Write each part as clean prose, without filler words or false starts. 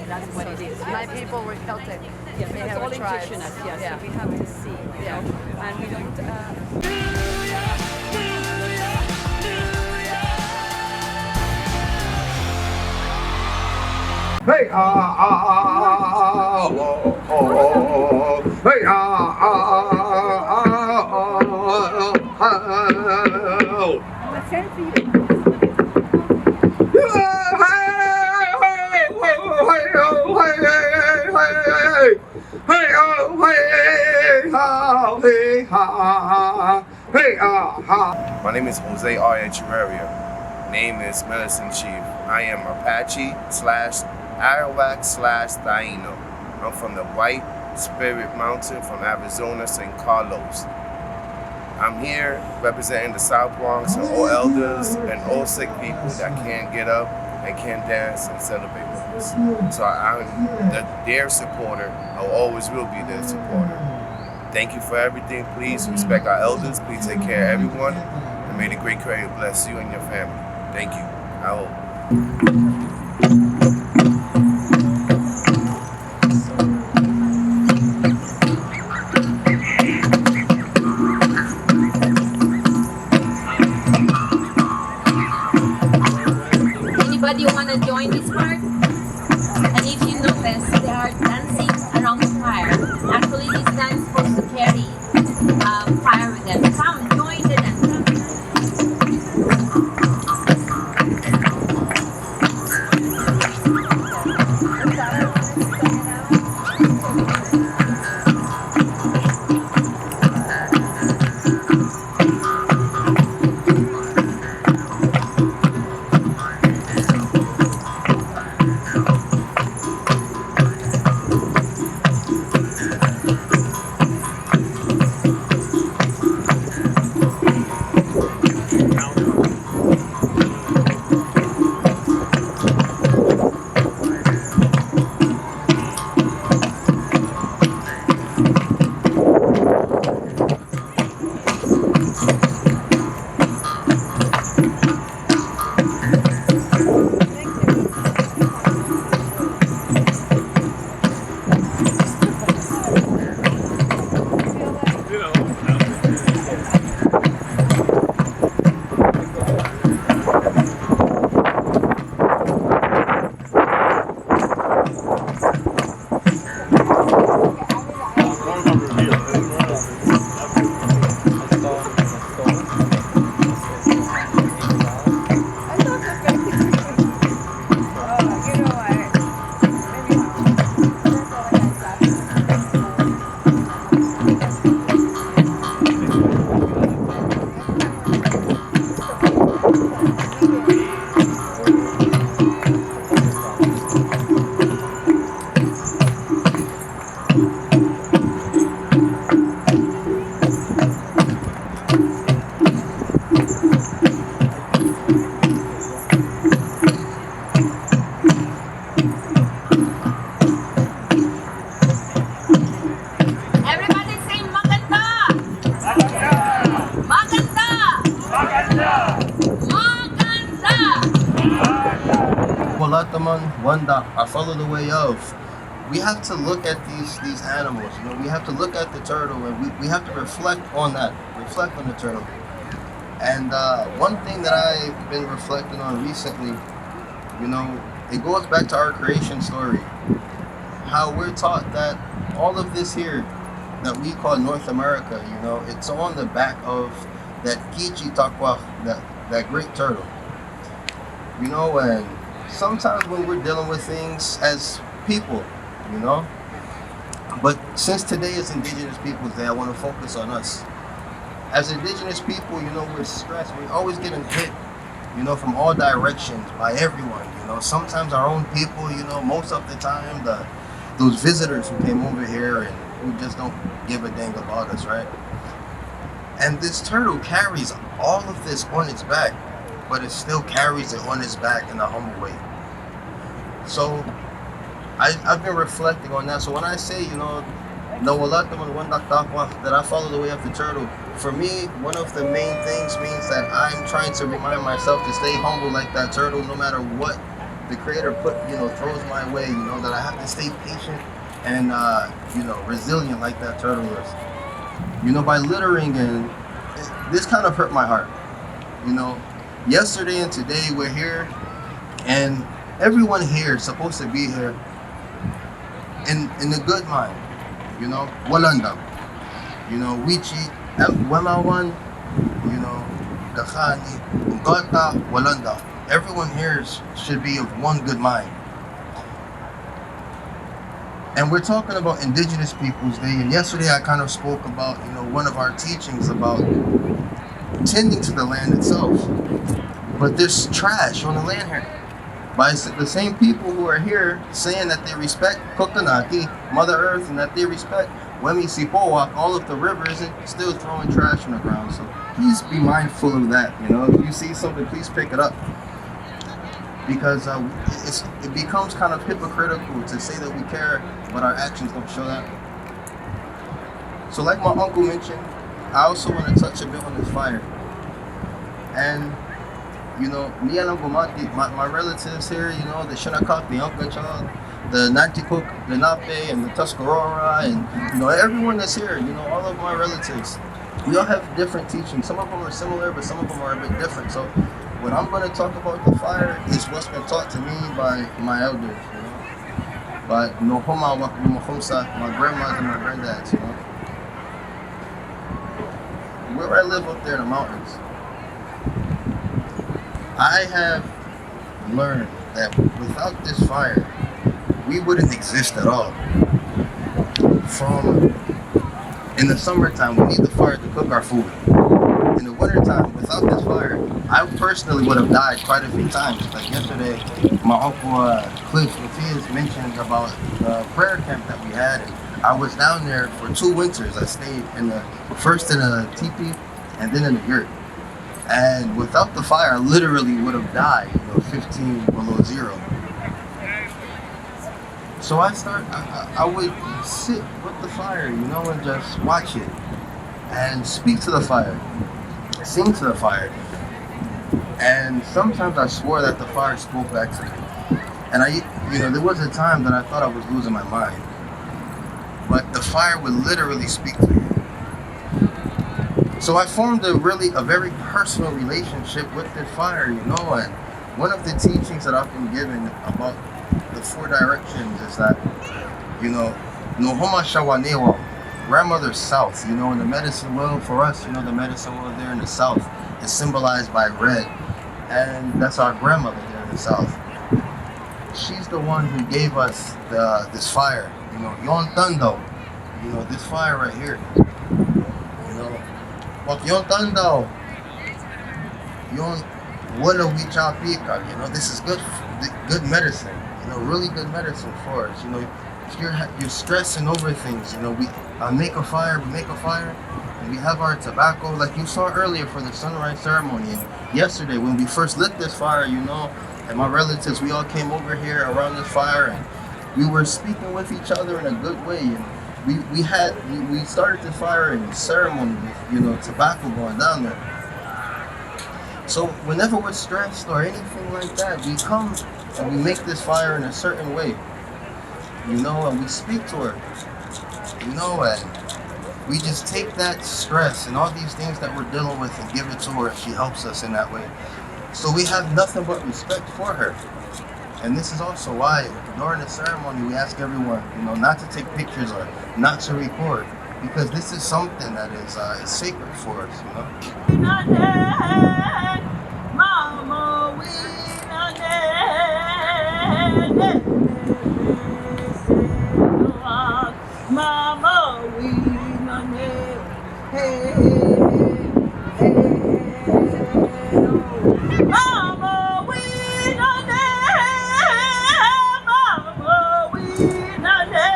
That's what it is. My people were Celtic. Yes, they it's have all a tribe. indigenous. Yes, Yeah. so we have to see. Yeah. And we don't. Hey hey My name is Jose R. Echeverria. Name is Medicine Chief. I am Apache / Arawak / Taino. I'm from the White Spirit Mountain from Arizona, St. Carlos. I'm here representing the South Bronx and all elders and all sick people that can't get up and can't dance and celebrate with us. So I'm their supporter. I always will be their supporter. Thank you for everything. Please respect our elders. Please take care of everyone. And may the great Creator bless you and your family. Thank you. I hope. Anybody want to join this part? And if you notice, they are dancing around the fire. Actually, this dance is supposed to carry fire with them. Come, join the dance. Nawalataman, Wanda, I follow the way of. We have to look at these animals, you know, we have to look at the turtle and we have to reflect on that, reflect on the turtle. And one thing that I've been reflecting on recently, you know, it goes back to our creation story. How we're taught that all of this here that we call North America, you know, it's on the back of that Kichi Takwa, that great turtle. You know, and sometimes when we're dealing with things as people, you know, but since today is Indigenous Peoples Day, I want to focus on us. As Indigenous people, you know, we're stressed. We're always getting hit, you know, from all directions by everyone. You know, sometimes our own people, you know, most of the time, those visitors who came over here and who just don't give a dang about us, right? And this turtle carries all of this on its back, but it still carries it on its back in a humble way. So I've been reflecting on that. So when I say, you know, that I follow the way of the turtle, for me, one of the main things means that I'm trying to remind myself to stay humble like that turtle, no matter what the Creator throws my way. You know, that I have to stay patient and you know, resilient like that turtle is. You know, by littering, and this kind of hurt my heart. You know, yesterday and today we're here, and everyone here is supposed to be here in a good mind. You know, Walanda. You know, Wichi, Wemawan, you know, Gachani, Ngota, Walanda. Everyone here should be of one good mind. And we're talking about Indigenous Peoples Day, and yesterday I kind of spoke about, you know, one of our teachings about tending to the land itself. But there's trash on the land here by the same people who are here saying that they respect Kokonaki, Mother Earth, and that they respect Wemi Sipowak, all of the rivers, and still throwing trash on the ground. So please be mindful of that. You know, if you see something, please pick it up. Because it becomes kind of hypocritical to say that we care, but our actions don't show that. So like my uncle mentioned, I also want to touch a bit on this fire. And, you know, me and Uncle Mati, my relatives here, you know, the Shinnecock, the Umpqua, the Nanticook, the Nape, and the Tuscarora, and, you know, everyone that's here, you know, all of my relatives, we all have different teachings. Some of them are similar, but some of them are a bit different. So what I'm going to talk about the fire is what's been taught to me by my elders, you know, by Nohoma Wakumahomsa, my grandmas and my granddads, you know. Where I live up there in the mountains, I have learned that without this fire, we wouldn't exist at all. In the summertime, we need the fire to cook our food. In the wintertime, without this fire, I personally would have died quite a few times. Like yesterday, my uncle Cliff Matthias mentioned about the prayer camp that we had. And I was down there for 2 winters. I stayed first in a teepee and then in a yurt. And without the fire, I literally would have died, you know, 15 below zero. So I would sit with the fire, you know, and just watch it and speak to the fire, sing to the fire. And sometimes I swore that the fire spoke back to me. And there was a time that I thought I was losing my mind. But the fire would literally speak to me. So I formed a very personal relationship with the fire, you know, and one of the teachings that I've been given about the 4 directions is that, you know, Nohoma Shawanewa, grandmother's south, you know, in the medicine wheel for us, you know, the medicine wheel there in the south is symbolized by red. And that's our grandmother there in the south. She's the one who gave us this fire, you know, Yon Tando, you know, this fire right here. You know, Wak Yon Tando, Yon Wala Wichapika, you know, this is good medicine, you know, really good medicine for us. You know, if you're stressing over things, you know, we make a fire, and we have our tobacco, like you saw earlier for the sunrise ceremony. And yesterday, when we first lit this fire, you know, and my relatives, we all came over here around this fire, and we were speaking with each other in a good way. And we started the fire in ceremony with, you know, tobacco going down there. So whenever we're stressed or anything like that, we come and we make this fire in a certain way, and we speak to her, and we just take that stress and all these things that we're dealing with and give it to her, and she helps us in that way. So we have nothing but respect for her. And this is also why during the ceremony we ask everyone, not to take pictures or not to record, because this is something that is sacred for us, Mama, we hey, hey, Mama, we Mama, we Mama,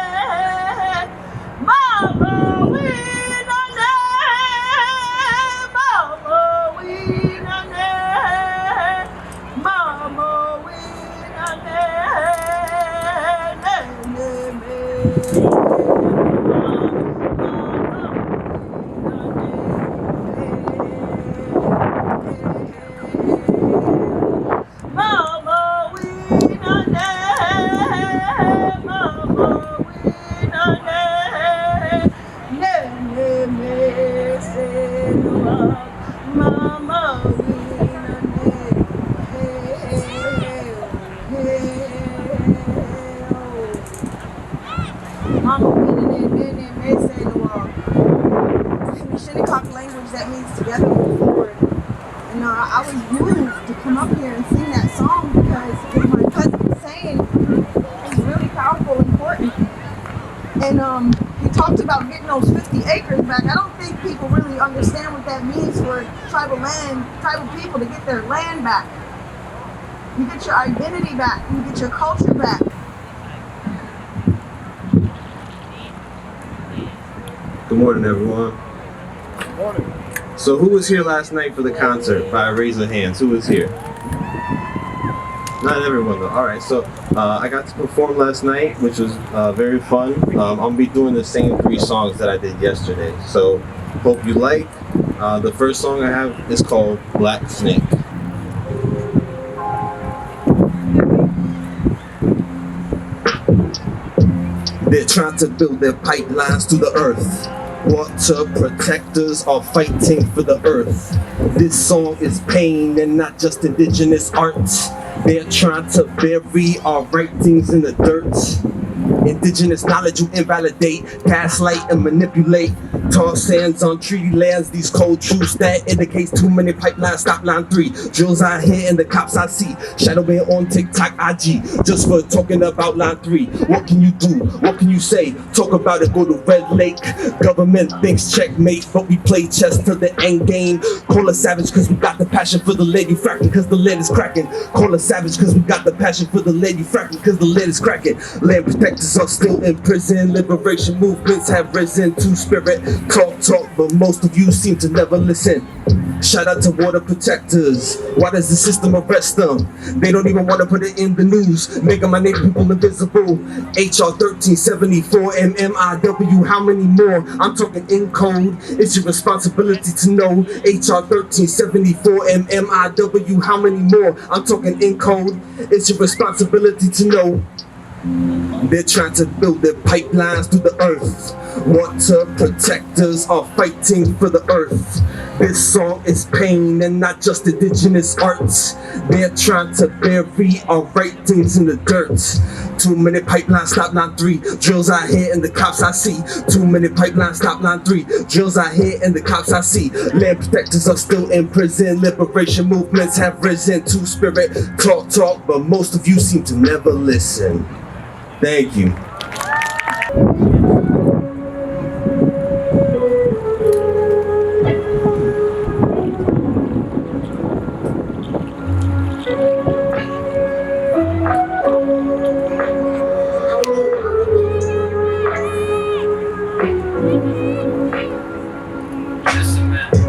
language that means together move forward. And I was moved to come up here and sing that song because what my cousin was saying is really powerful and important. And he talked about getting those 50 acres back. I don't think people really understand what that means for tribal people to get their land back. You get your identity back, you get your culture back. Good morning, everyone. Good morning. So who was here last night for the concert? By a raise of hands, who was here? Not everyone though. All right, so I got to perform last night, which was very fun. I'm gonna be doing the same 3 songs that I did yesterday. So hope you like. The first song I have is called Black Snake. They're trying to build their pipelines to the earth. Water protectors are fighting for the earth. This song is pain and not just indigenous art. They're trying to bury our writings in the dirt. Indigenous knowledge you invalidate, gaslight and manipulate. Tar sands on treaty lands, these cold truths that indicates too many pipelines. Stop line 3, drills I hear and the cops I see. Shadow man on TikTok, IG, just for talking about line 3. What can you do? What can you say? Talk about it, go to Red Lake. Government thinks checkmate, but we play chess to the end game. Call us savage cause we got the passion for the lead. You fracking cause the lead is cracking. Call us savage cause we got the passion for the lead. You fracking cause the lead is cracking. Land protectors are still in prison. Liberation movements have risen to spirit. Talk, but most of you seem to never listen. Shout out to water protectors. Why does the system arrest them? They don't even want to put it in the news, making my native people invisible. HR 1374, MMIW, how many more? I'm talking in code. It's your responsibility to know. HR 1374, MMIW, how many more? I'm talking in code. It's your responsibility to know. They're trying to build their pipelines through the earth. Water protectors are fighting for the earth. This song is pain and not just indigenous arts. They're trying to bury our writings in the dirt. Too many pipelines, stop line 3. Drills I hear and the cops I see. Too many pipelines, stop line 3. Drills I hear and the cops I see. Land protectors are still in prison. Liberation movements have risen to spirit. Talk, but most of you seem to never listen. Thank you.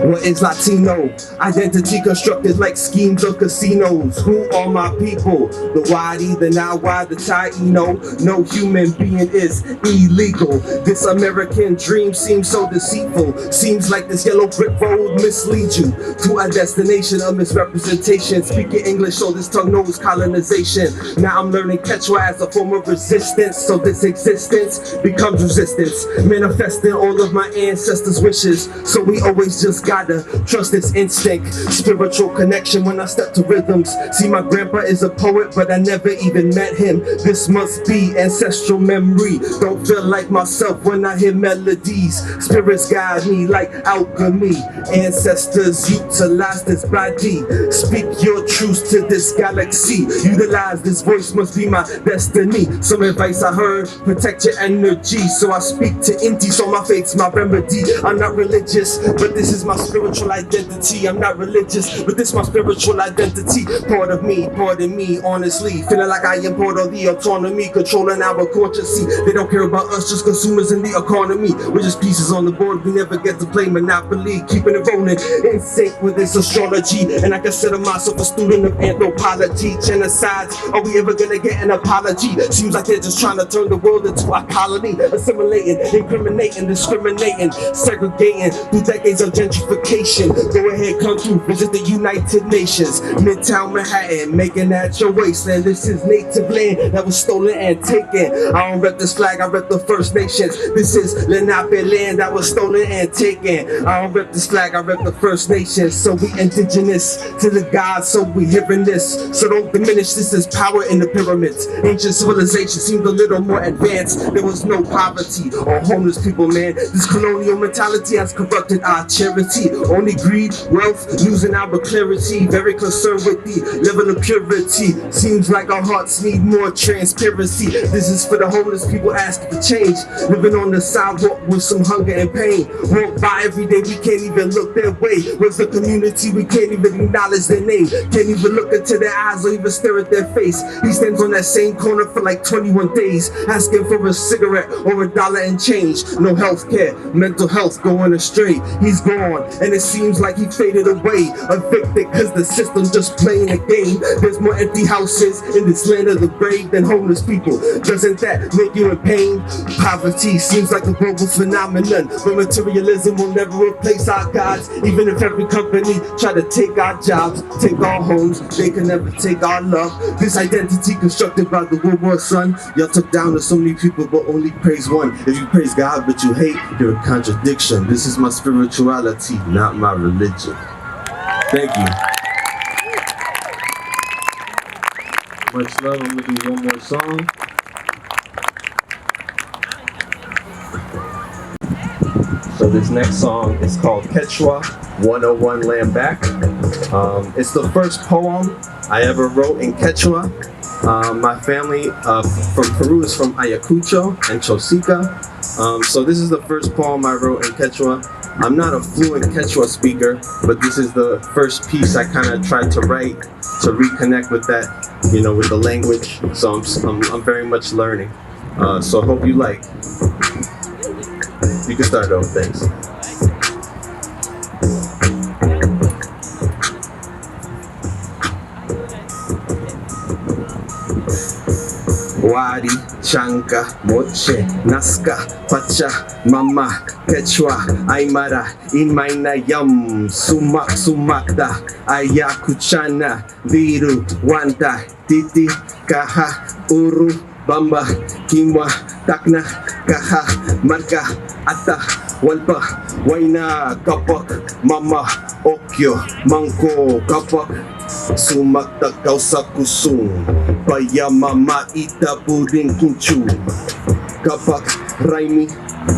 What is Latino. Identity constructed like schemes of casinos. Who are my people? The Wadi, the Nawa, the Taino. No human being is illegal. This American dream seems so deceitful. Seems like this yellow brick road misleads you to a destination of misrepresentation. Speaking English so this tongue knows colonization. Now I'm learning Quechua as a form of resistance. So this existence becomes resistance, manifesting all of my ancestors' wishes. So we always just gotta trust this instinct. Spiritual connection when I step to rhythms. See, my grandpa is a poet, but I never even met him. This must be ancestral memory. Don't feel like myself when I hear melodies. Spirits guide me like alchemy. Ancestors utilize this body. Speak your truth to this galaxy. Utilize this voice, must be my destiny. Some advice I heard, protect your energy. So I speak to Inti, so my faith's my remedy. I'm not religious, but this is my spiritual identity. I'm not religious, but this is my spiritual identity. Part of me, pardon me, honestly. Feeling like I am part of the autonomy, controlling our consciousness. They don't care about us, just consumers in the economy. We're just pieces on the board, we never get to play Monopoly. Keeping it rolling, in sync with this astrology. And I consider myself a student of anthropology. Genocides, are we ever gonna get an apology? Seems like they're just trying to turn the world into a colony. Assimilating, incriminating, discriminating, segregating through decades of gentrification. Go ahead, come through, visit the United Nations. Midtown Manhattan, making that your wasteland. This is native land that was stolen and taken. I don't rep this flag, I rep the First Nations. This is Lenape land that was stolen and taken. I don't rep this flag, I rep the First Nations. So we indigenous to the gods, so we hearing this. So don't diminish, this is power in the pyramids. Ancient civilization seemed a little more advanced. There was no poverty or homeless people, man. This colonial mentality has corrupted our charity. Only greed, wealth, losing our clarity. Very concerned with the level of purity. Seems like our hearts need more transparency. This is for the homeless people asking for change. Living on the sidewalk with some hunger and pain. Walk by every day, we can't even look their way. Where's the community? We can't even acknowledge their name. Can't even look into their eyes or even stare at their face. He stands on that same corner for like 21 days, asking for a cigarette or $1 and change. No health care, mental health going astray. He's gone, and it seems like he faded away. Evicted cause the system just playing a game. There's more empty houses in this land of the brave than homeless people. Doesn't that make you in pain? Poverty seems like a global phenomenon, but materialism will never replace our gods. Even if every company try to take our jobs, take our homes, they can never take our love. This identity constructed by the World War Son. Y'all took down to so many people but only praise one. If you praise God but you hate, you're a contradiction. This is my spirituality, not my religion. Thank you. Much love. I'm gonna do one more song. So this next song is called Quechua 101 Land Back. It's the first poem I ever wrote in Quechua. My family from Peru is from Ayacucho and Chosica. So this is the first poem I wrote in Quechua. I'm not a fluent Quechua speaker, but this is the first piece I kind of tried to write to reconnect with that, you know, with the language. So I'm very much learning. So I hope you like. You can start over, thanks. Wadi, Chanka, Moche, Nazca, Pacha, Mama, Quechua, Aymara, Inmaynayam, Sumak, Sumakda, Ayacuchana, Viru, Wanta, Titi, Kaha, Uru, Bamba, Kimwa, Takna, Kaha, Marka, Ata, Walpa, Waina, Kapak, Mama, Okyo, Manko, Kapak, Sumakta kausa kusung, Paya mama ita puding kunchu, Kapak, Raimi,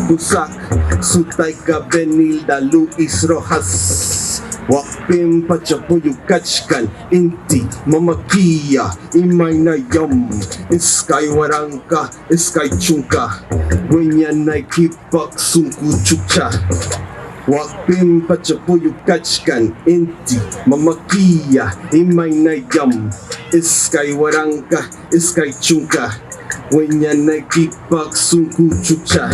Busak, Sutay ka Benilda, Luis Rojas, Wakpim pachapuyo kachkan, Inti, Mamakia, Imaynayam, Iskay warangka, Iskay chungka, Wenyanay kipak sungku chukcha. Wakpim pachapuyo kachkan, Inti, Mamakia, Imaynayam, Iskay warangka, Iskay chungka, Wenya nagipag sungku chucha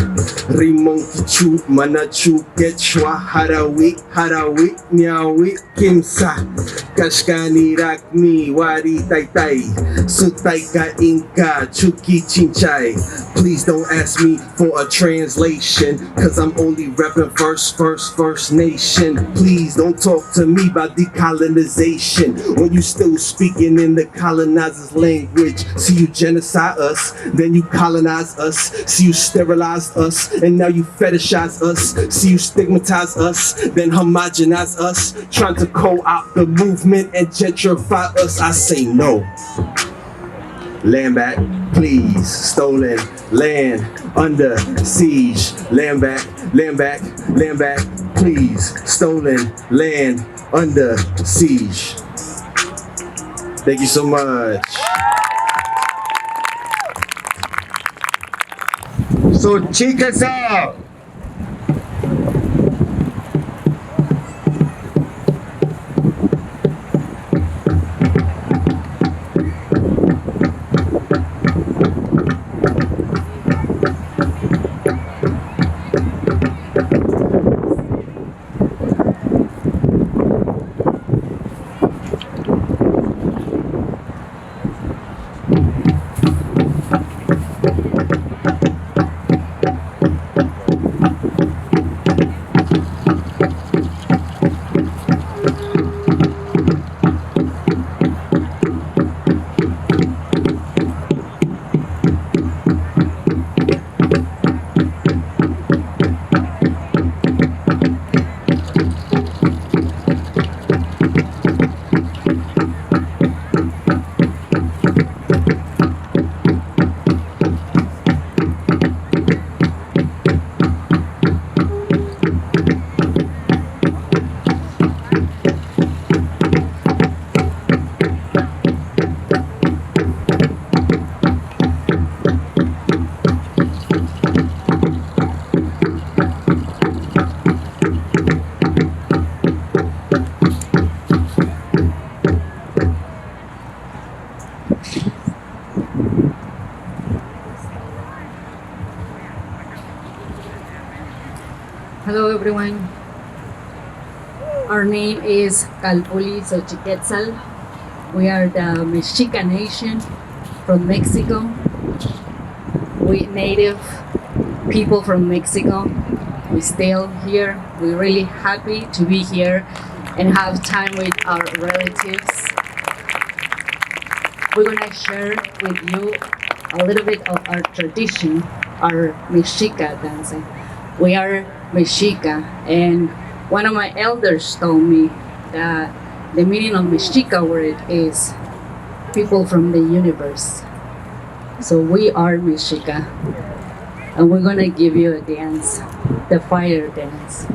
Rimong kichu manachu quechua Harawi harawi nyawi kimsa Kashkani rakmi wari taitai Sutai ka inka chuki chinchay. Please don't ask me for a translation Cause I'm only repping first nation. Please don't talk to me about decolonization When you still speaking in the colonizer's language. See you genocide us, then you colonize us. See you sterilize us, and now you fetishize us. See you stigmatize us, then homogenize us. Trying to co-opt the movement and gentrify us. I say no. Land back, please. Stolen land under siege. Land back, land back, land back, please. Stolen land under siege. Thank you so much. So check us out. Hello everyone. Our name is Calpuli Xochiquetzal. We are the Mexica nation from Mexico. We native people from Mexico. We still here. We're really happy to be here and have time with our relatives. We're gonna share with you a little bit of our tradition, our Mexica dancing. We are Mexica, and one of my elders told me that the meaning of Mexica word is people from the universe. So we are Mexica, and we're gonna give you a dance, the fire dance.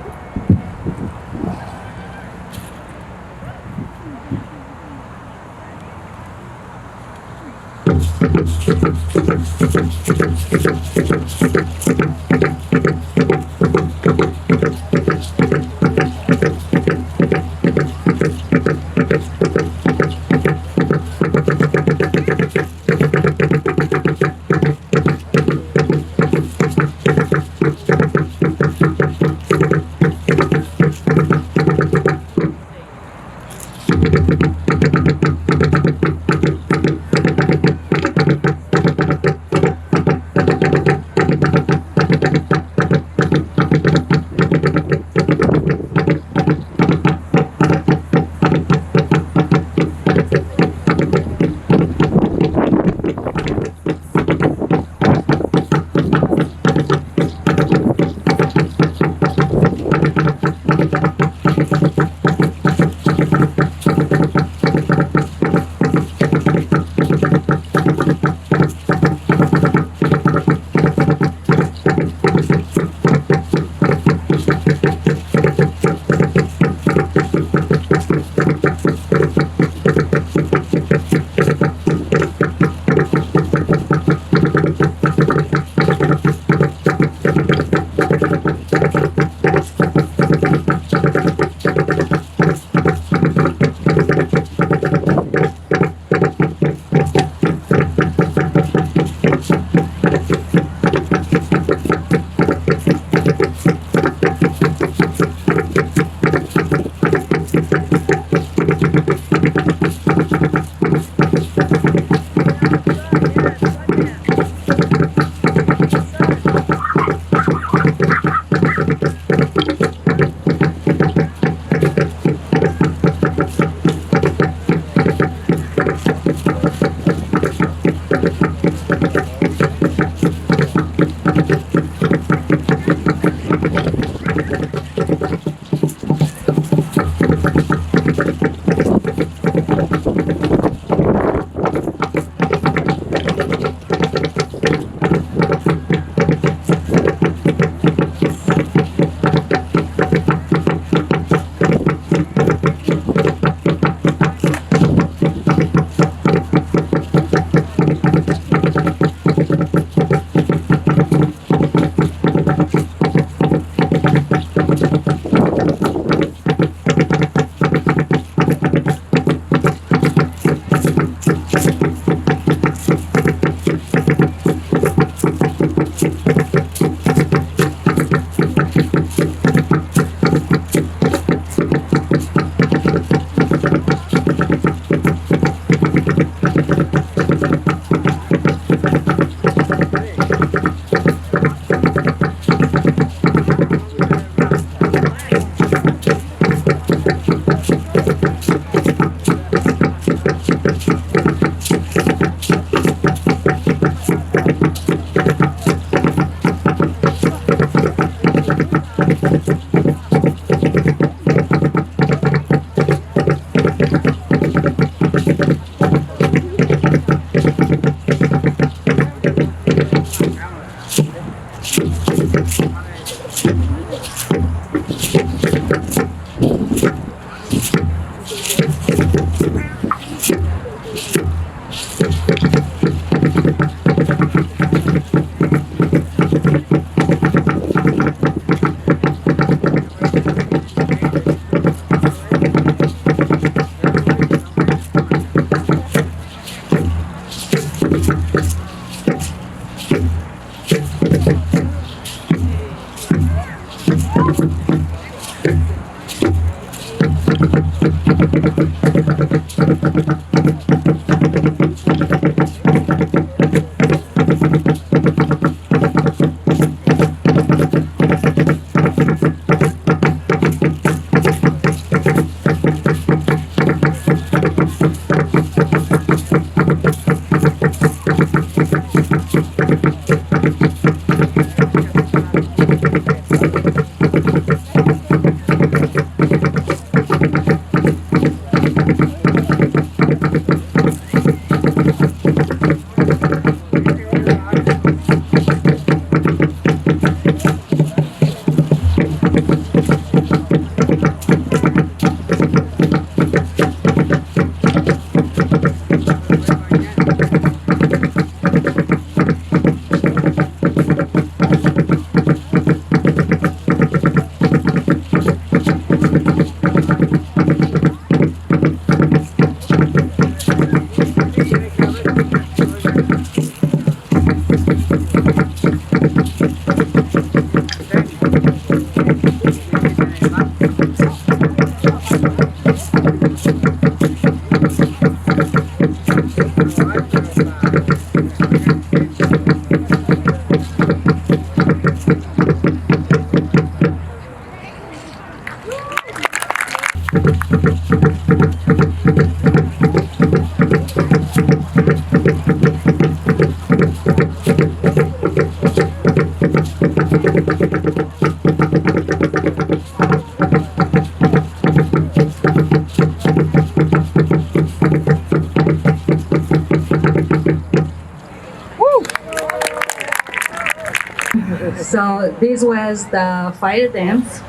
So this was the fire dance,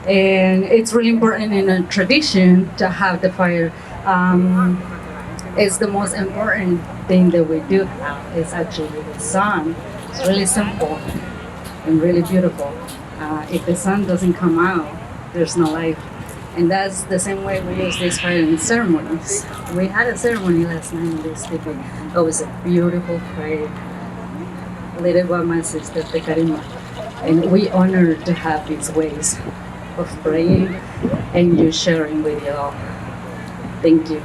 and it's really important in a tradition to have the fire. It's the most important thing that we do have is actually the sun. It's really simple and really beautiful. If the sun doesn't come out, there's no life. And that's the same way we use this fire in ceremonies. We had a ceremony last night in this TV. It was a beautiful fire, led by my sister, Tekarima. And we honor to have these ways of praying and you sharing with you all. Thank you.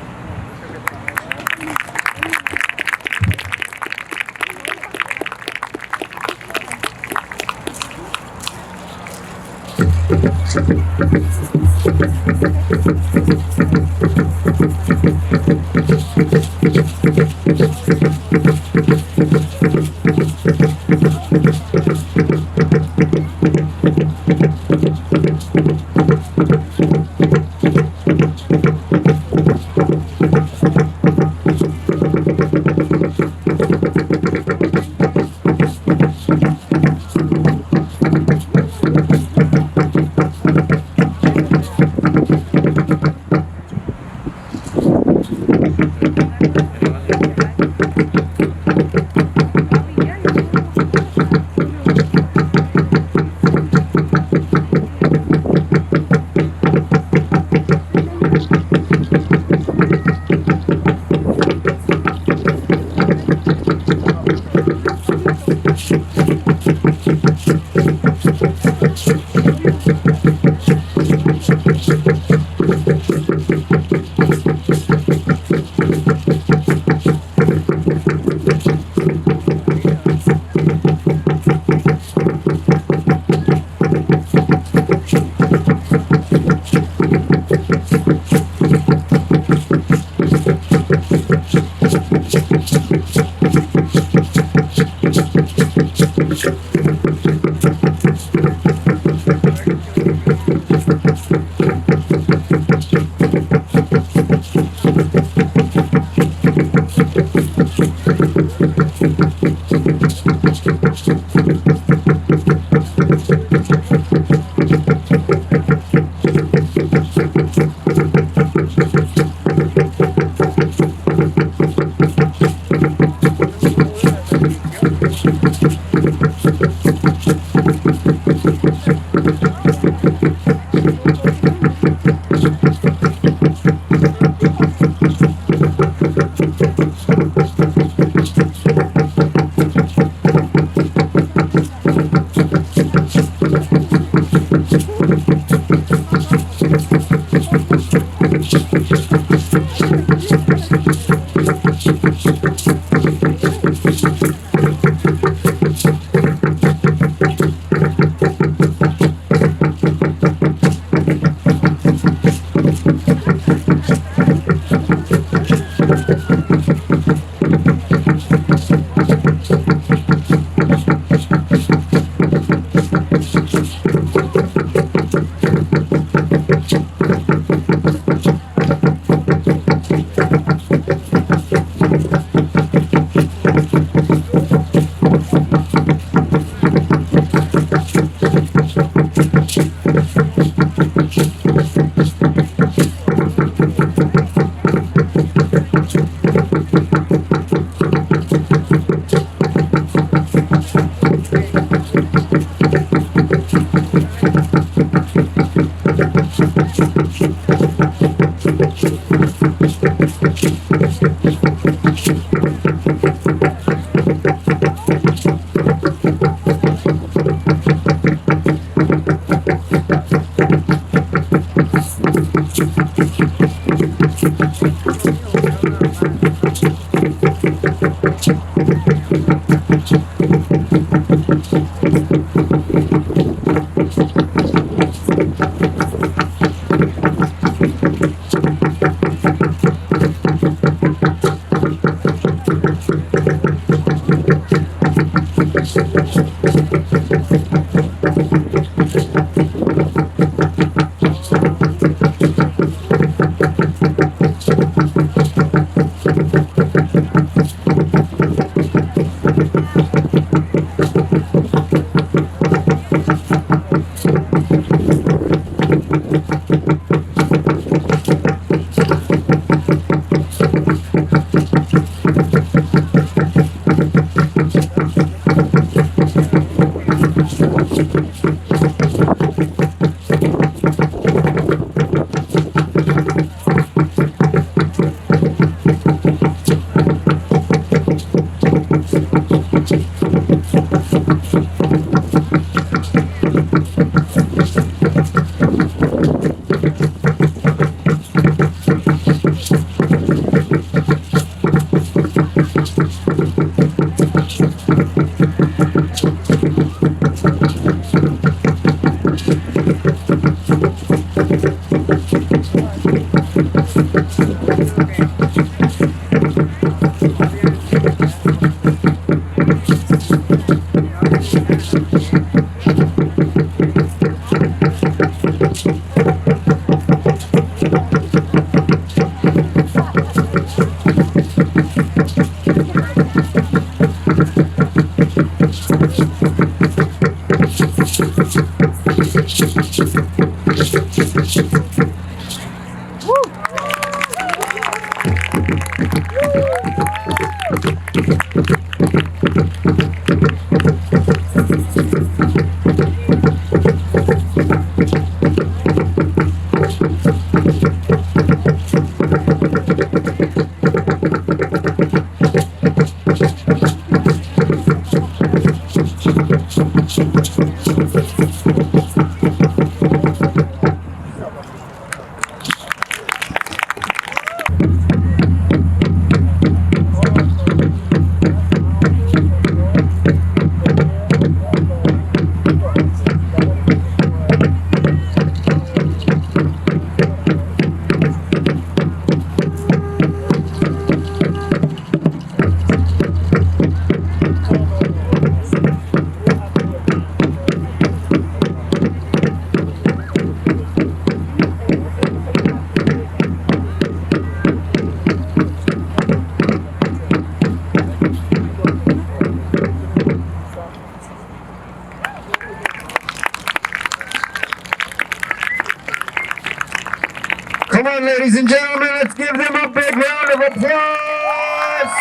Come on, ladies and gentlemen, let's give them a big round of applause.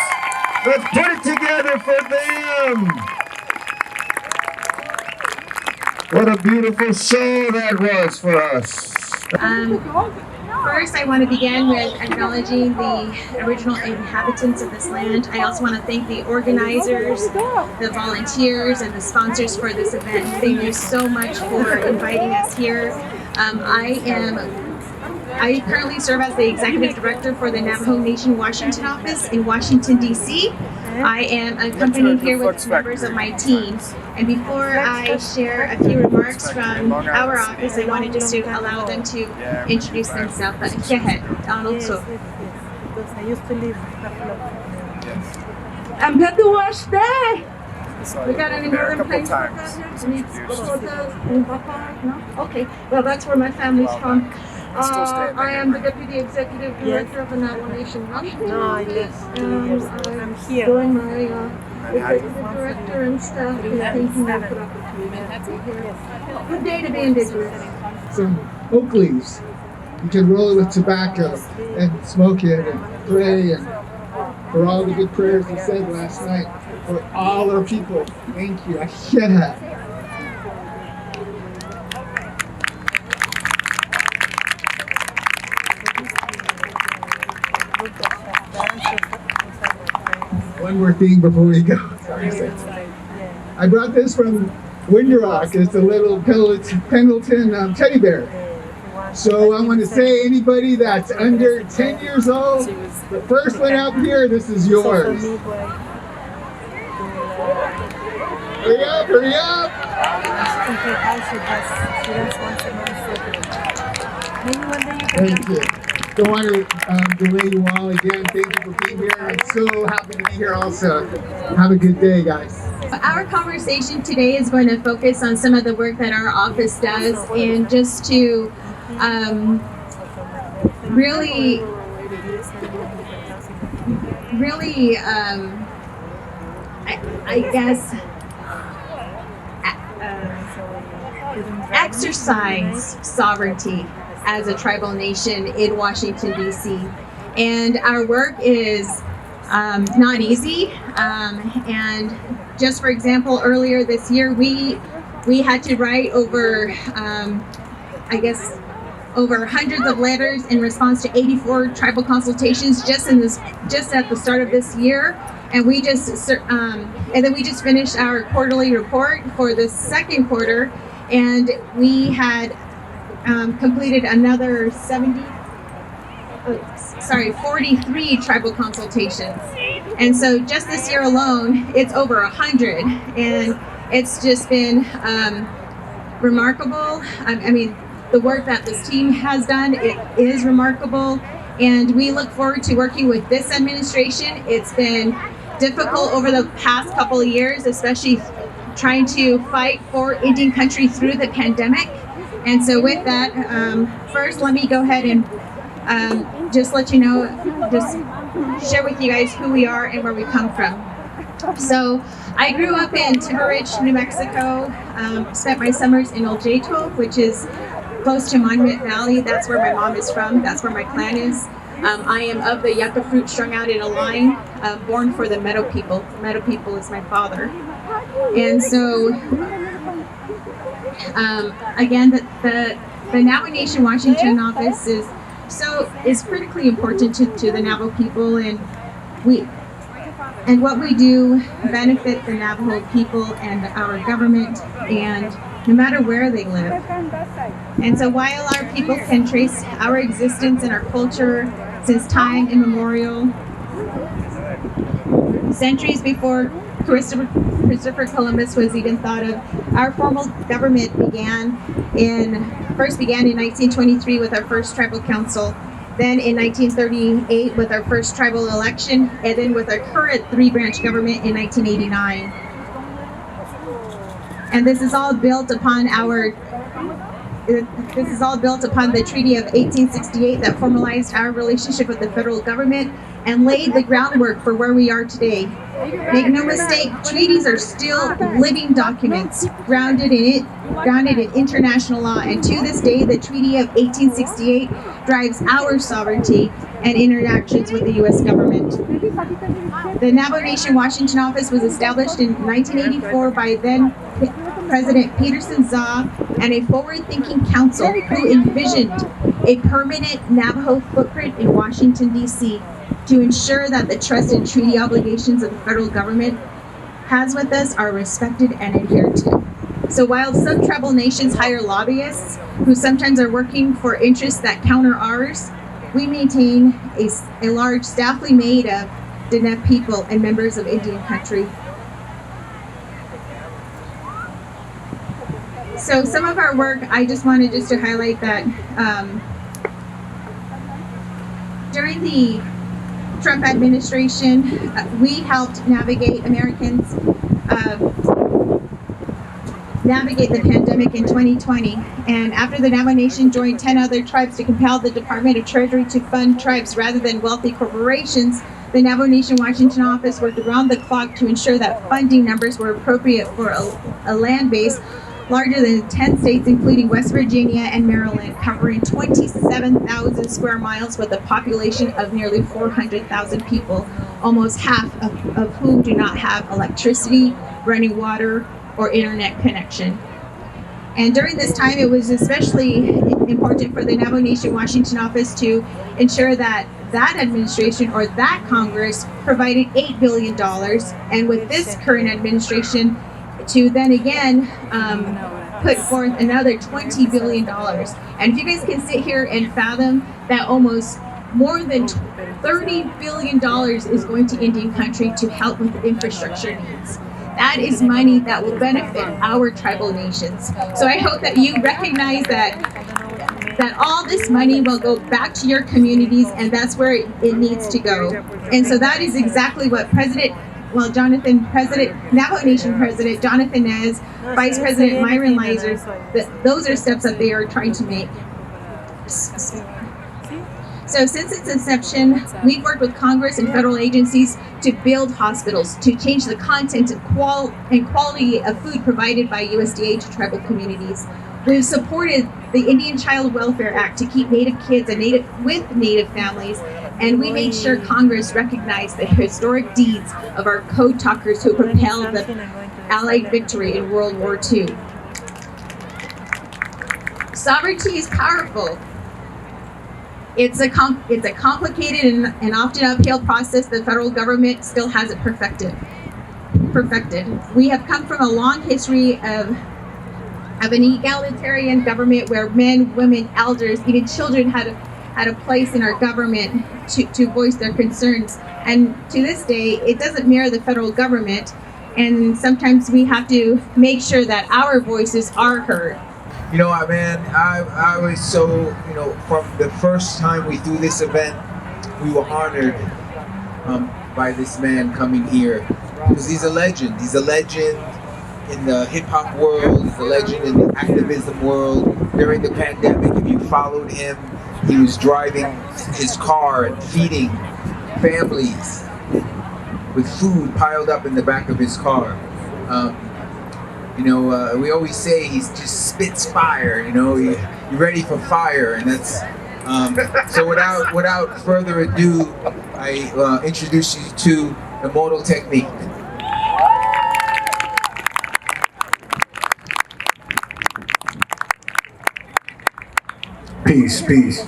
Let's put it together for them. What a beautiful show that was for us. First, I want to begin with acknowledging the original inhabitants of this land. I also want to thank the organizers, the volunteers, and the sponsors for this event. Thank you so much for inviting us here. I currently serve as the Executive Director for the Navajo Nation Washington office in Washington, D.C. I am accompanied here with members of my team. And before I share a few remarks from our office, I wanted just to allow them to introduce themselves. But go ahead, Donald. So. Because I used to live a couple of I'm glad to watch that. We got any there a northern couple places? times. No? Okay. Well, that's where my family's from. Still standing. I am the Deputy Executive Director of the Navajo Nation Washington office. I'm here. Doing my Executive Director and staff is thanking them for the opportunity to be here. Good day to be Indigenous. Some oak leaves. You can roll it with tobacco and smoke it and pray, and for all the good prayers you said last night for all our people. Thank you. Yeah. One more thing before we go. I brought this from Windrock. It's a little Pendleton teddy bear. So I want to say anybody that's under 10 years old, the first one out here, this is yours. Hurry up, hurry up! She does once a month. Maybe one day you can Thank you. Don't want to delay you all again. Thank you for being here. I'm so happy to be here also. Have a good day, guys. Our conversation today is going to focus on some of the work that our office does, and just to really I guess exercise sovereignty as a tribal nation in Washington, D.C. And our work is not easy. And just for example, earlier this year, we had to write over, over hundreds of letters in response to 84 tribal consultations just at the start of this year. And we then we just finished our quarterly report for the second quarter, and we had completed another 43 tribal consultations. And so just this year alone, it's over 100, and it's just been remarkable. I mean, the work that this team has done, it is remarkable, and we look forward to working with this administration. It's been difficult over the past couple of years, especially trying to fight for Indian country through the pandemic. And so with that, first let me go ahead and just let you know, just share with you guys who we are and where we come from. So I grew up in Timber Ridge, New Mexico, spent my summers in El Jato, which is close to Monument Valley. That's where my mom is from. That's where my clan is. I am of the yucca fruit strung out in a line, born for the Meadow People. Meadow People is my father. And so, again, the Navajo Nation Washington office is critically important to the Navajo people, and what we do benefit the Navajo people and our government, and no matter where they live. And so while our people can trace our existence and our culture since time immemorial, centuries before Christopher Columbus was even thought of, our formal government first began in 1923 with our first tribal council, then in 1938 with our first tribal election, and then with our current three-branch government in 1989. And this is all built upon the Treaty of 1868 that formalized our relationship with the federal government and laid the groundwork for where we are today. Make no mistake, treaties are still living documents grounded in international law, and to this day, the Treaty of 1868 drives our sovereignty and interactions with the U.S. government. The Navajo Nation Washington office was established in 1984 by then President Peterson Zaw and a forward-thinking council who envisioned a permanent Navajo footprint in Washington, D.C. to ensure that the trust and treaty obligations of the federal government has with us are respected and adhered to. So while some tribal nations hire lobbyists who sometimes are working for interests that counter ours, we maintain a large staff made of Lenape people and members of Indian country. So some of our work, I just wanted to highlight that during the Trump administration, we helped Americans navigate the pandemic in 2020. And after the Navajo Nation joined 10 other tribes to compel the Department of Treasury to fund tribes rather than wealthy corporations, the Navajo Nation Washington office worked around the clock to ensure that funding numbers were appropriate for a land base larger than 10 states, including West Virginia and Maryland, covering 27,000 square miles with a population of nearly 400,000 people, almost half of whom do not have electricity, running water, or internet connection. And during this time, it was especially important for the Navajo Nation Washington office to ensure that that administration or that Congress provided $8 billion, and with this current administration, to then again put forth another $20 billion. And if you guys can sit here and fathom that almost more than $30 billion is going to Indian country to help with infrastructure needs. That is money that will benefit our tribal nations. So I hope that you recognize that all this money will go back to your communities, and that's where it needs to go. And so that is exactly what Navajo Nation President Jonathan Nez, Vice President Myron Leiser, those are steps that they are trying to make. So since its inception, we've worked with Congress and federal agencies to build hospitals, to change the content and quality of food provided by USDA to tribal communities. We've supported the Indian Child Welfare Act to keep Native kids with Native families, and we made sure Congress recognized the historic deeds of our code talkers who propelled the Allied victory in World War II. Sovereignty is powerful. It's a complicated and often uphill process the federal government still hasn't perfected. We have come from a long history of an egalitarian government where men, women, elders, even children had a place in our government to voice their concerns. And to this day, it doesn't mirror the federal government, and sometimes we have to make sure that our voices are heard. You know what, man, I was so, from the first time we threw this event, we were honored by this man coming here. Because he's a legend. He's a legend in the hip-hop world. He's a legend in the activism world. During the pandemic, if you followed him, he was driving his car and feeding families with food piled up in the back of his car. We always say he just spits fire. You're ready for fire, and that's so. Without further ado, I introduce you to Immortal technique. Peace, peace.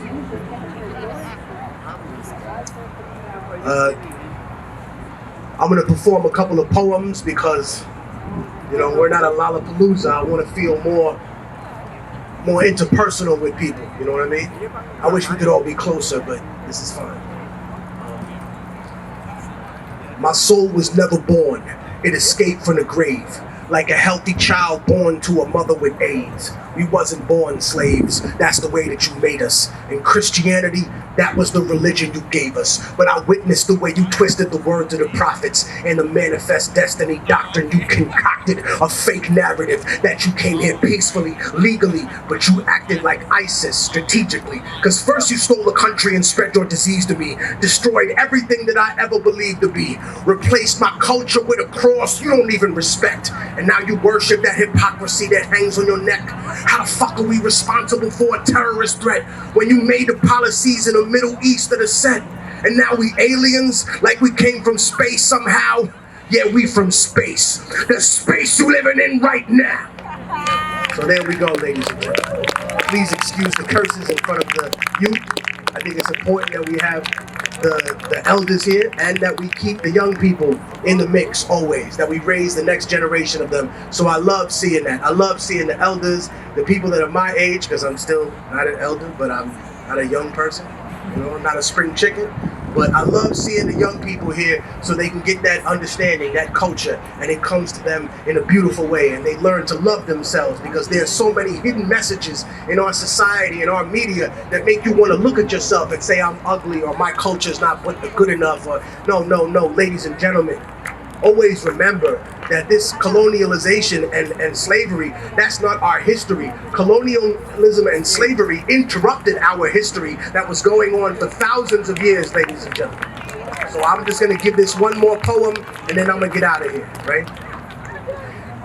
I'm gonna perform a couple of poems because we're not a Lollapalooza. I want to feel more interpersonal with people. You know what I mean? I wish we could all be closer, but this is fine. My soul was never born. It escaped from the grave. Like a healthy child born to a mother with AIDS. We wasn't born slaves. That's the way that you made us. In Christianity, that was the religion you gave us. But I witnessed the way you twisted the words of the prophets and the manifest destiny doctrine you concocted, a fake narrative that you came here peacefully, legally, but you acted like ISIS strategically. Because first you stole the country and spread your disease to me, destroyed everything that I ever believed to be, replaced my culture with a cross you don't even respect. And now you worship that hypocrisy that hangs on your neck. How the fuck are we responsible for a terrorist threat when you made the policies in the Middle East that are set? And now we aliens, like we came from space somehow? Yeah, we from space. The space you living in right now. So there we go, ladies and gentlemen. Please excuse the curses in front of the youth. I think it's important that we have the elders here, and that we keep the young people in the mix always, that we raise the next generation of them. So I love seeing that. I love seeing the elders, the people that are my age, because I'm still not an elder, but I'm not a young person, I'm not a spring chicken. But I love seeing the young people here so they can get that understanding, that culture, and it comes to them in a beautiful way, and they learn to love themselves, because there's so many hidden messages in our society and our media that make you want to look at yourself and say, I'm ugly, or my culture's not good enough, or no, ladies and gentlemen. Always remember that this colonialization and slavery, that's not our history. Colonialism and slavery interrupted our history that was going on for thousands of years, ladies and gentlemen. So I'm just gonna give this one more poem, and then I'm gonna get out of here, right?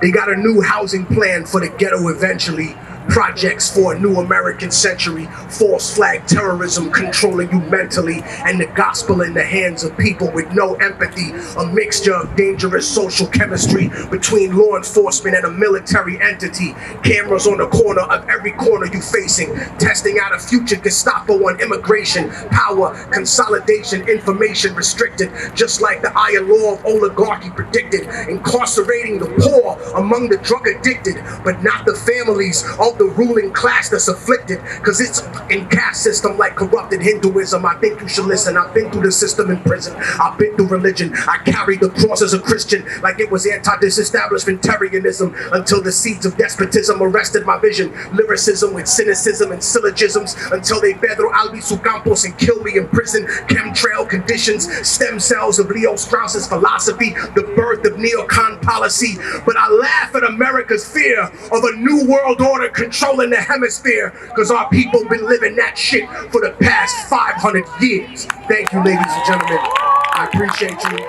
They got a new housing plan for the ghetto eventually. Projects for a new American century, false flag terrorism controlling you mentally, and the gospel in the hands of people with no empathy, a mixture of dangerous social chemistry between law enforcement and a military entity, cameras on the corner of every corner you facing, testing out a future Gestapo on immigration, power, consolidation, information restricted, just like the iron law of oligarchy predicted, incarcerating the poor among the drug addicted, but not the families. the ruling class that's afflicted, cause it's in caste system like corrupted Hinduism. I think you should listen. I've been through the system in prison. I've been through religion. I carried the cross as a Christian like it was anti-disestablishmentarianism until the seeds of despotism arrested my vision. Lyricism with cynicism and syllogisms until they Pedro Albizu Campos and kill me in prison. Chemtrail conditions, stem cells of Leo Strauss's philosophy, the birth of neocon policy. But I laugh at America's fear of a new world order controlling the hemisphere, because our people been living that shit for the past 500 years. Thank you, ladies and gentlemen. I appreciate you.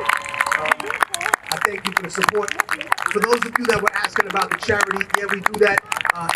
I thank you for the support. For those of you that were asking about the charity, yeah, we do that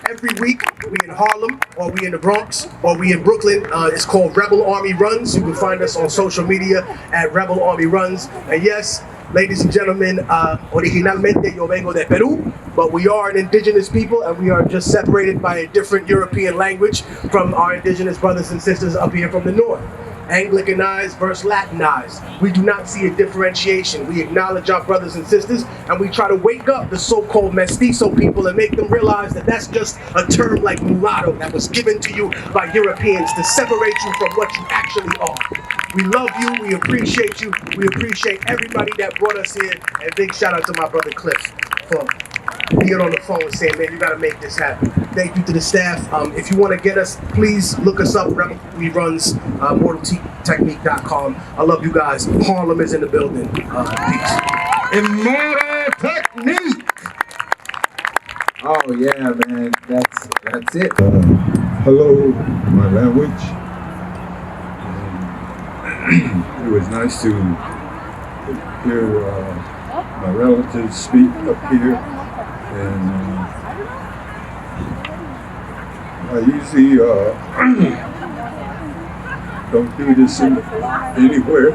every week. We in Harlem, or we in the Bronx, or we in Brooklyn. It's called Rebel Army Runs. You can find us on social media at Rebel Army Runs. And yes, ladies and gentlemen, originalmente yo vengo de Peru, but we are an indigenous people, and we are just separated by a different European language from our indigenous brothers and sisters up here from the north. Anglicanized versus Latinized. We do not see a differentiation. We acknowledge our brothers and sisters, and we try to wake up the so-called mestizo people and make them realize that that's just a term like mulatto that was given to you by Europeans to separate you from what you actually are. We love you, we appreciate you, we appreciate everybody that brought us here, and big shout out to my brother Cliff for being on the phone saying, man, you gotta make this happen. Thank you to the staff. If you want to get us, please look us up. Rebel Runs, mortaltechnique.com. I love you guys. Harlem is in the building. Peace. Immortal technique. Oh yeah, man. That's it. Hello, my language. It was nice to hear my relatives speak up here, and I usually don't do this anywhere,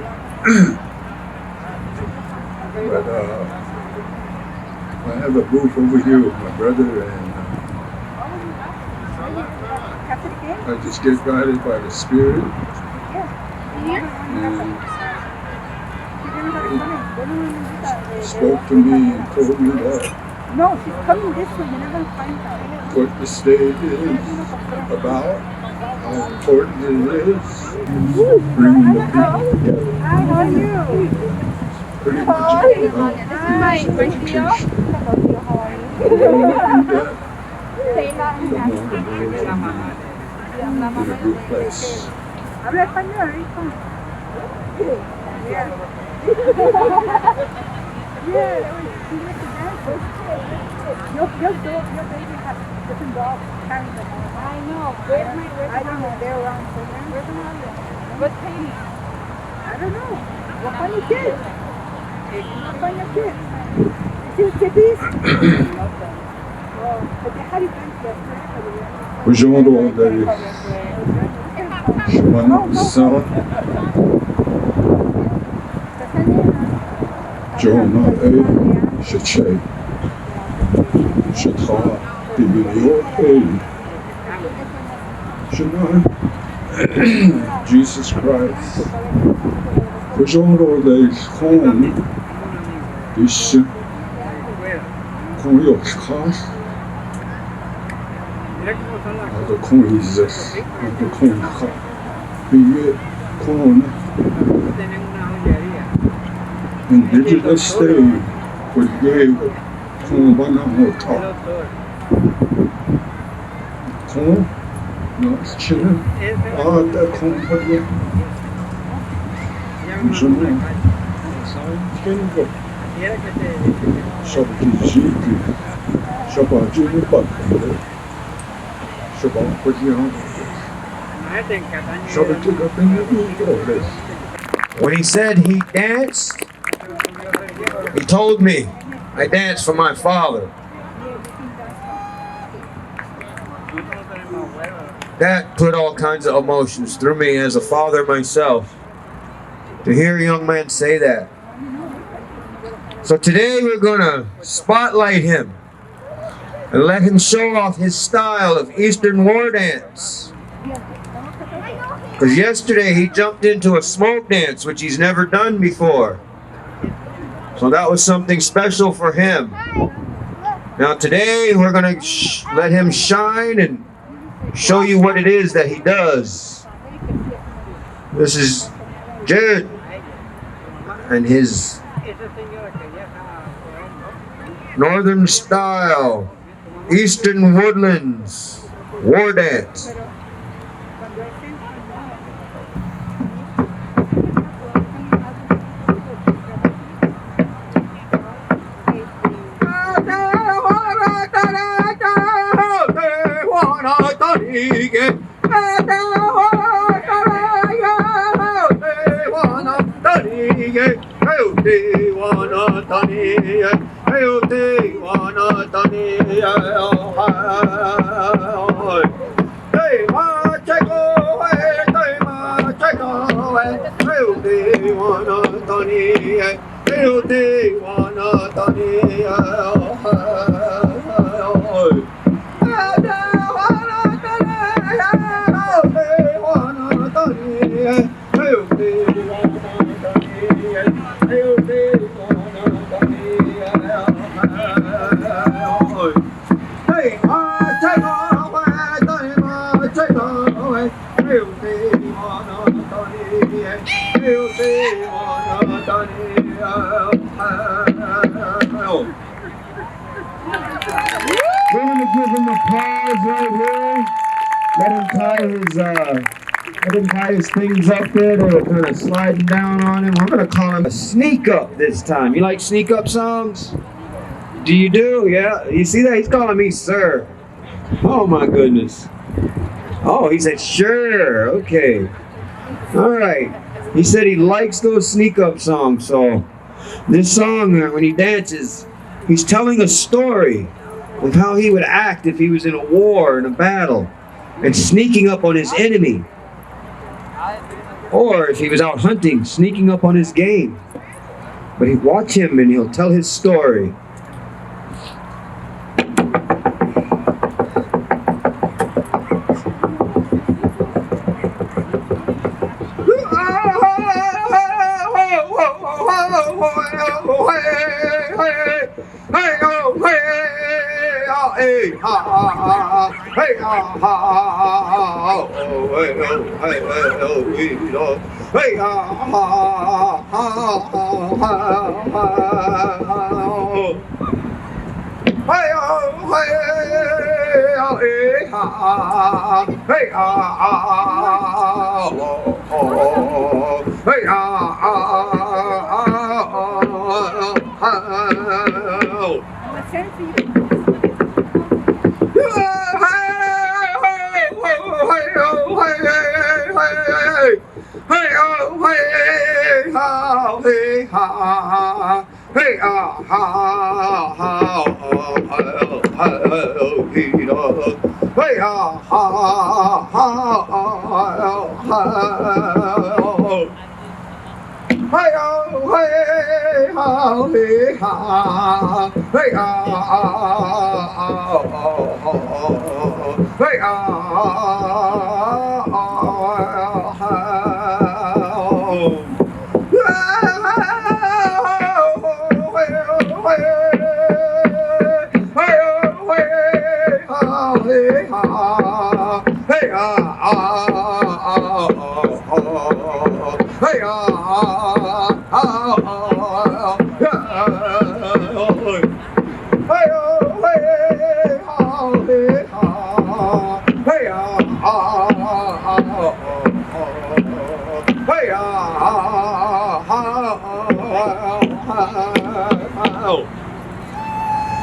but I have a booth over here with my brother, and I just get guided by the Spirit. And he spoke to me and told me that what the state is about, how important it is, bringing the people together. Pretty much about education. The more we do that, the more the world will be in a good place. Habla español, hijo. Your baby has different dogs carrying them. I know. Where's my I don't know. They're around somewhere. Where's the mother? What's Katie? I don't know. What kind of kid? What kind of kid? Is it kitties? Aujourd'hui, je m'annonce Jonah Shechay Shatra Biblio Shema Jesus Christ Aujourd'hui home is Koyoskas the coins the coin be corn Indigenous state would give Kumbana Corn, not children, the company. When he said he danced, he told me I danced for my father. That put all kinds of emotions through me as a father myself, to hear a young man say that. So today we're going to spotlight him and let him show off his style of Eastern war dance. Because yesterday he jumped into a smoke dance, which he's never done before. So that was something special for him. Now today we're gonna let him shine and show you what it is that he does. This is Jared and his Northern Style, Eastern Woodlands War Dance. We're gonna give him applause right here. Let him tie his things up there. They were kind of sliding down on him. We're gonna call him a sneak up this time. You like sneak up songs? Do you do? Yeah. You see that? He's calling me sir. Oh my goodness. Oh, he said sure. Okay. All right. He said he likes those sneak up songs. So this song, when he dances, he's telling a story of how he would act if he was in a war, in a battle, and sneaking up on his enemy. Or if he was out hunting, sneaking up on his game. But he'd watch him and he'll tell his story.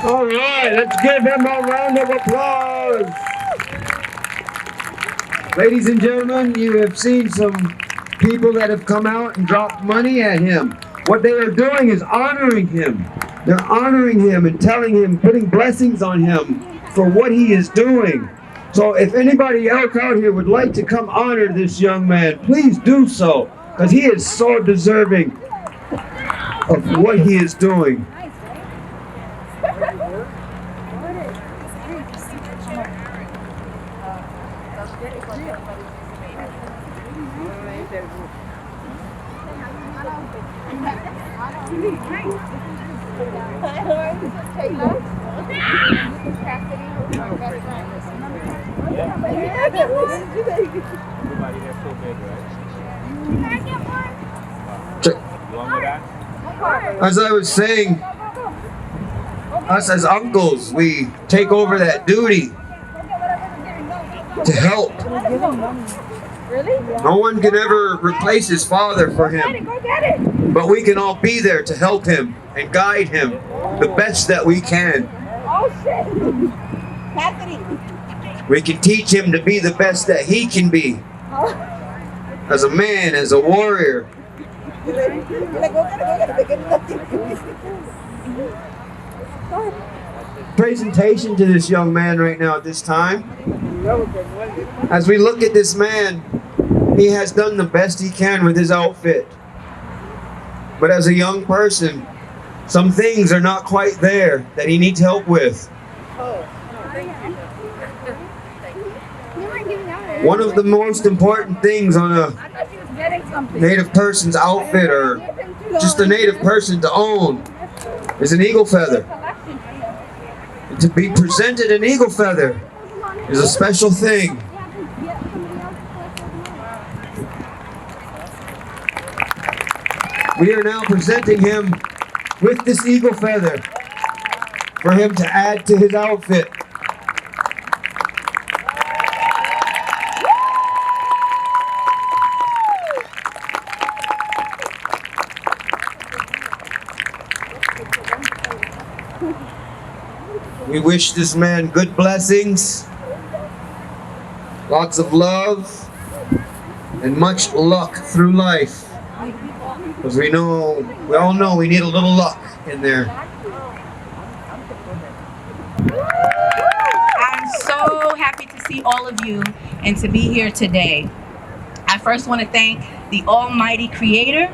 All right, let's give him a round of applause. Ladies and gentlemen, you have seen some people that have come out and dropped money at him. What they are doing is honoring him. They're honoring him and telling him, putting blessings on him for what he is doing. So if anybody else out here would like to come honor this young man, please do so, because he is so deserving of what he is doing. As I was saying, us as uncles, we take over that duty to help. No one can ever replace his father for him, but we can all be there to help him and guide him the best that we can. We can teach him to be the best that he can be, as a man, as a warrior. Presentation to this young man right now at this time. As we look at this man, he has done the best he can with his outfit. But as a young person, some things are not quite there that he needs help with. One of the most important things on a Native person's outfit, or just a Native person to own, is an eagle feather. And to be presented an eagle feather is a special thing. We are now presenting him with this eagle feather for him to add to his outfit. We wish this man good blessings, lots of love, and much luck through life. Because we all know we need a little luck in there. I'm so happy to see all of you and to be here today. I first want to thank the Almighty Creator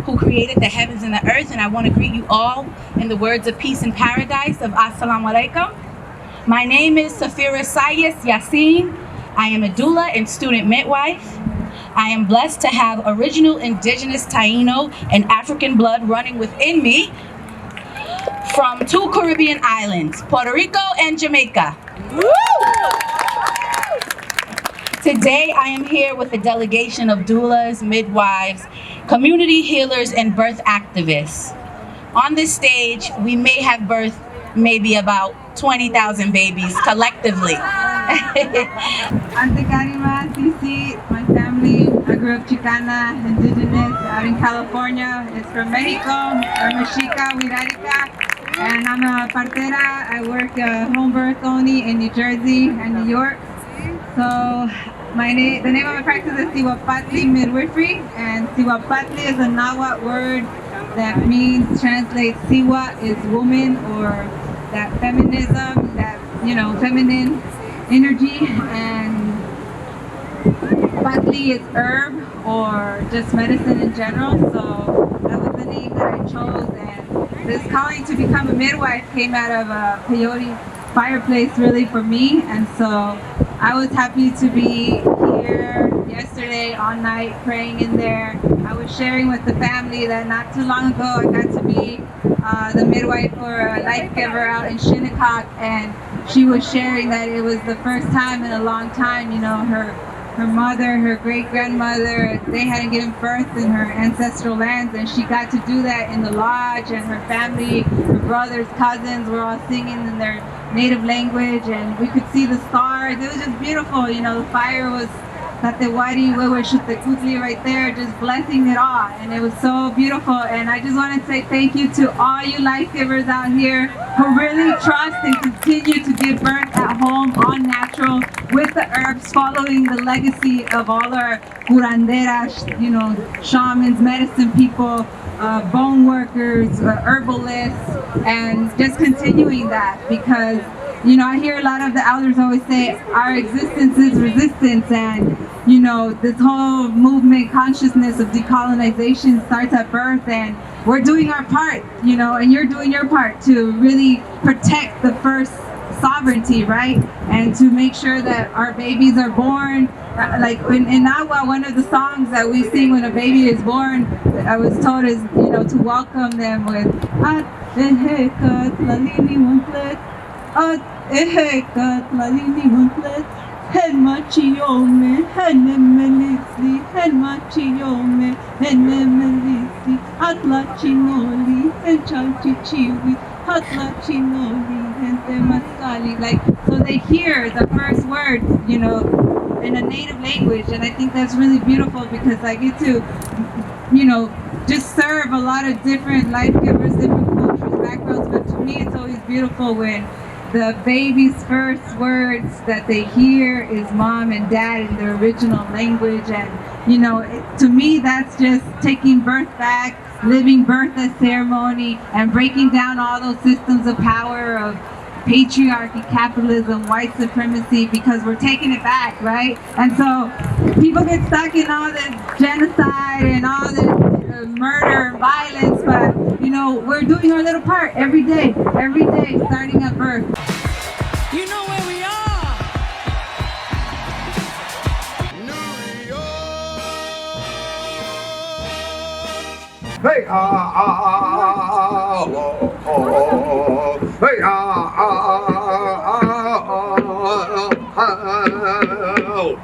who created the heavens and the earth, and I want to greet you all in the words of peace and paradise of Assalamu Alaikum. My name is Safira Sayes Yassin. I am a doula and student midwife. I am blessed to have original Indigenous Taino and African blood running within me from 2 Caribbean islands, Puerto Rico and Jamaica. Today, I am here with a delegation of doulas, midwives, community healers, and birth activists. On this stage, we may have birthed maybe about 20,000 babies collectively. Ante Karima, Cici, my family, I grew up Chicana, Indigenous, out in California. It's from Mexico, I'm Mexica, Wirarica, and I'm a partera. I work home birth only in New Jersey and New York. So the name of my practice is Siwapatli Midwifery, and Siwapatli is a Nahuatl word that means, translates, Siwa is woman, or that feminism, that, feminine energy, and Patli is herb, or just medicine in general. So that was the name that I chose, and this calling to become a midwife came out of a peyote fireplace really for me, and so I was happy to be here yesterday all night praying in there. I was sharing with the family that not too long ago I got to be the midwife for a life giver out in Shinnecock, and she was sharing that it was the first time in a long time, her mother, her great-grandmother, they hadn't given birth in her ancestral lands, and she got to do that in the lodge, and her family, her brothers, cousins were all singing in their native language, and we could see the stars. It was just beautiful. The fire was Tatewari Wewe Shutekutli right there, just blessing it all, and it was so beautiful. And I just want to say thank you to all you life givers out here who really trust and continue to give birth at home, all natural, with the herbs, following the legacy of all our curanderas, shamans, medicine people, bone workers, herbalists, and just continuing that, because I hear a lot of the elders always say our existence is resistance, and this whole movement, consciousness of decolonization starts at birth, and we're doing our part, and you're doing your part to really protect the first sovereignty, right? And to make sure that our babies are born. Like in Naval, one of the songs that we sing when a baby is born, I was told is, you know, to welcome them with At ehekat lalini muntlet, At ehekat lalini muntlet, Hen machiyome, henemelitli, Hen machiyome, henemelitli, Atlachinoli, Hen chalchichiwi, Atlachinoli, Hen temaskali. Like, so they hear the first words, you know, in a native language, and I think that's really beautiful because I get to, you know, just serve a lot of different life givers, different cultures, backgrounds, but to me it's always beautiful when the baby's first words that they hear is mom and dad in their original language. And you know, to me that's just taking birth back, living birth as ceremony, and breaking down all those systems of power of patriarchy, capitalism, white supremacy, because we're taking it back, right? And so people get stuck in all this genocide and all this murder and violence, but you know, we're doing our little part every day, starting at birth. You know where we are. New York. Hey, hey,